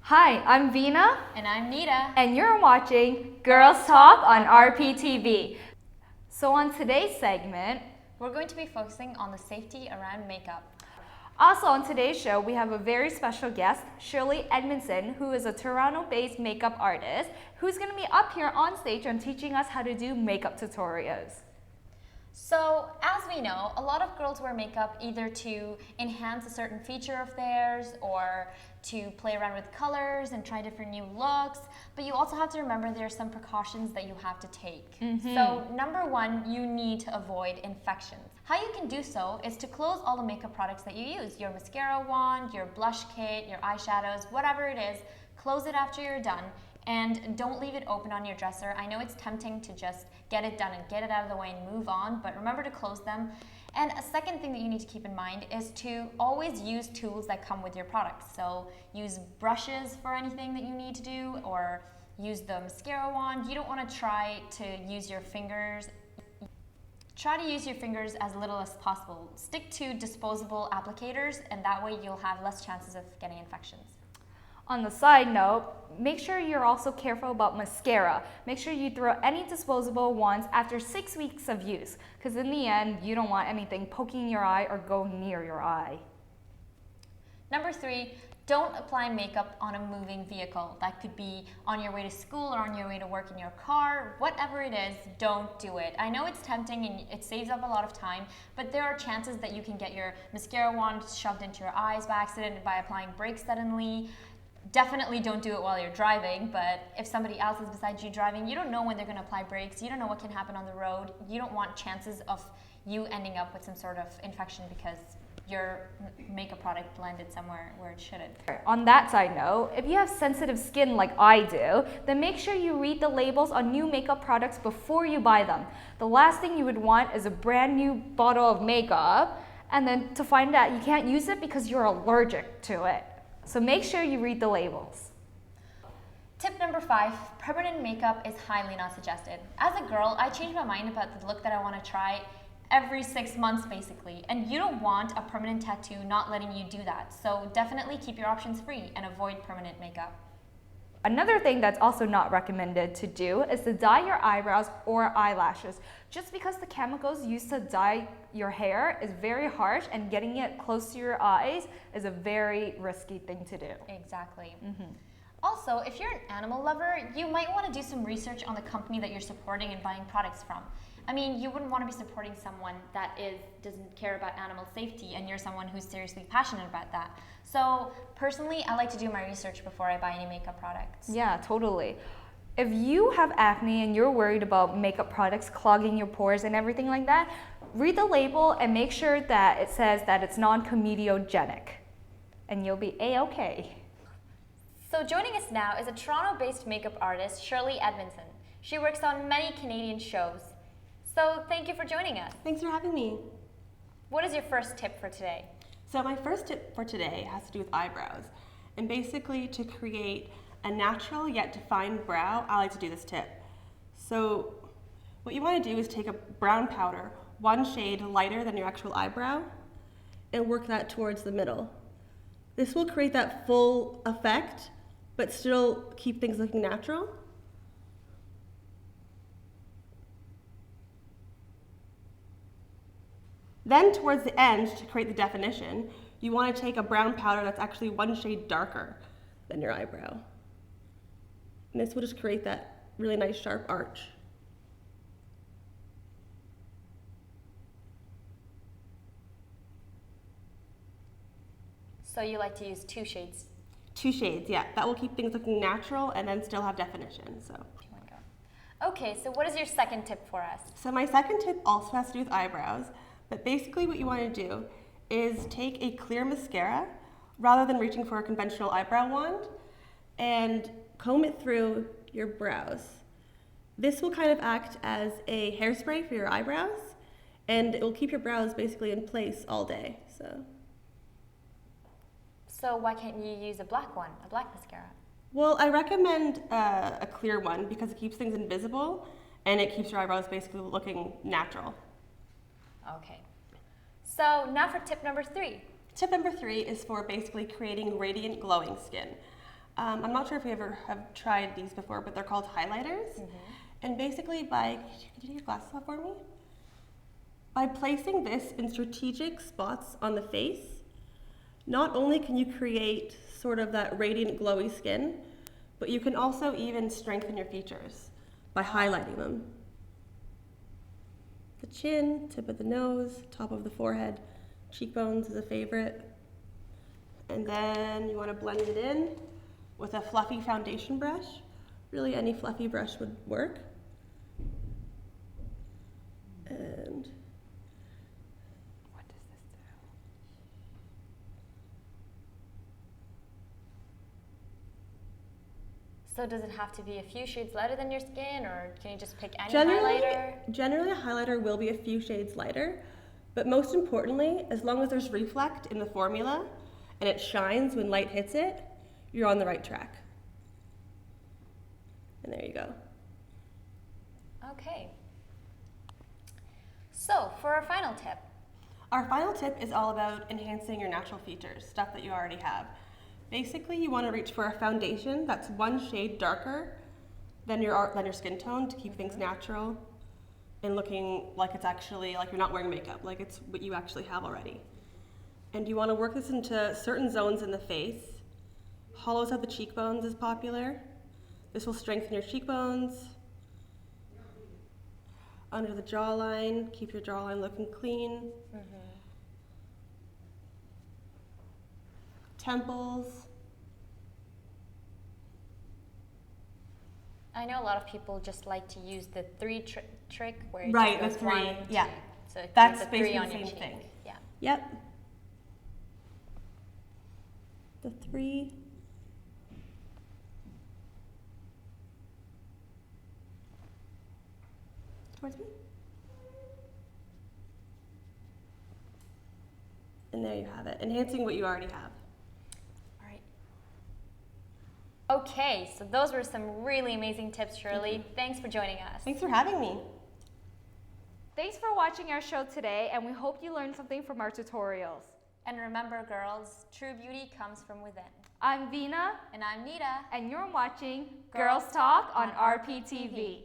Hi, I'm Veena. And I'm Nita. And you're watching Girls Talk on RPTV. So on today's segment, we're going to be focusing on the safety around makeup. Also on today's show, we have a very special guest, Shirley Edmondson, who is a Toronto-based makeup artist, who's going to be up here on stage and teaching us how to do makeup tutorials. So, as we know, a lot of girls wear makeup either to enhance a certain feature of theirs or to play around with colors and try different new looks, but you also have to remember there are some precautions that you have to take. So, number one, you need to avoid infections. How you can do so is to close all the makeup products that you use, your mascara wand, your blush kit, your eyeshadows, whatever it is, close it after you're done. And don't leave it open on your dresser. I know it's tempting to just get it done and get it out of the way and move on, but remember to close them. And a second thing that you need to keep in mind is to always use tools that come with your product. So use brushes for anything that you need to do, or use the mascara wand. You don't want to try to use your fingers. Try to use your fingers as little as possible. Stick to disposable applicators, and that way you'll have less chances of getting infections. On the side note, make sure you're also careful about mascara. Make sure you throw any disposable ones after 6 weeks of use, because in the end, you don't want anything poking your eye or going near your eye. Number 3, don't apply makeup on a moving vehicle. That could be on your way to school or on your way to work in your car. Whatever it is, don't do it. I know it's tempting and it saves up a lot of time, but there are chances that you can get your mascara wand shoved into your eyes by accident by applying brakes suddenly. Definitely don't do it while you're driving, but if somebody else is beside you driving, you don't know when they're going to apply brakes. You don't know what can happen on the road. You don't want chances of you ending up with some sort of infection because your makeup product landed somewhere where it shouldn't. On that side note, if you have sensitive skin like I do, then make sure you read the labels on new makeup products before you buy them. The last thing you would want is a brand new bottle of makeup and then to find out you can't use it because you're allergic to it. So make sure you read the labels. Tip number 5, permanent makeup is highly not suggested. As a girl, I change my mind about the look that I want to try every 6 months basically, and you don't want a permanent tattoo not letting you do that. So definitely keep your options free and avoid permanent makeup. Another thing that's also not recommended to do is to dye your eyebrows or eyelashes. Just because the chemicals used to dye your hair is very harsh and getting it close to your eyes is a very risky thing to do. Exactly. Also, if you're an animal lover, you might want to do some research on the company that you're supporting and buying products from. I mean, you wouldn't want to be supporting someone that doesn't care about animal safety and you're someone who's seriously passionate about that. So personally, I like to do my research before I buy any makeup products. Yeah, totally. If you have acne and you're worried about makeup products clogging your pores and everything like that, read the label and make sure that it says that it's non-comedogenic and you'll be A-okay. So joining us now is a Toronto-based makeup artist, Shirley Edmondson. She works on many Canadian shows. So thank you for joining us. Thanks for having me. What is your first tip for today? So my first tip for today has to do with eyebrows. And basically to create a natural yet defined brow, I like to do this tip. So what you want to do is take a brown powder, one shade lighter than your actual eyebrow, and work that towards the middle. This will create that full effect, but still keep things looking natural. Then towards the end, to create the definition, you want to take a brown powder that's actually one shade darker than your eyebrow. And this will just create that really nice sharp arch. So you like to use 2 shades? 2 shades, yeah. That will keep things looking natural and then still have definition. Okay, so what is your second tip for us? So my second tip also has to do with eyebrows, but basically what you want to do is take a clear mascara rather than reaching for a conventional eyebrow wand and comb it through your brows. This will kind of act as a hairspray for your eyebrows and it will keep your brows basically in place all day. So why can't you use a black one, a black mascara? Well, I recommend a clear one because it keeps things invisible and it keeps your eyebrows basically looking natural. Okay. So now for tip number 3. Tip number 3 is for basically creating radiant glowing skin. I'm not sure if you ever have tried these before, but they're called highlighters. And basically could you take your glasses off for me? By placing this in strategic spots on the face, not only can you create sort of that radiant, glowy skin, but you can also even strengthen your features by highlighting them. The chin, tip of the nose, top of the forehead, cheekbones is a favorite. And then you want to blend it in with a fluffy foundation brush. Really, any fluffy brush would work. And What does this do? So does it have to be a few shades lighter than your skin, or can you just pick any generally, highlighter? generally, a highlighter will be a few shades lighter, but most importantly, as long as there's reflect in the formula and it shines when light hits it, you're on the right track. And there you go. Okay. So for our final tip. Our final tip is all about enhancing your natural features, stuff that you already have. Basically, you want to reach for a foundation that's one shade darker than your skin tone to keep things natural and looking like it's actually, like you're not wearing makeup, like it's what you actually have already. And you want to work this into certain zones in the face. Hollows of the cheekbones is popular. This will strengthen your cheekbones. Under the jawline, keep your jawline looking clean. Temples. I know a lot of people just like to use the three trick where it Right, just the goes three, 1, 2. yeah. So it That's puts the 3 basically on the your same cheek. thing. Yeah. Yep. The 3. Towards me. And there you have it, enhancing what you already have. All right. Okay, so those were some really amazing tips, Shirley. Thanks for joining us. Thanks for having me. Thanks for watching our show today, and we hope you learned something from our tutorials. And remember, girls, true beauty comes from within. I'm Vina, And I'm Nita. and you're watching Girls Talk on RPTV.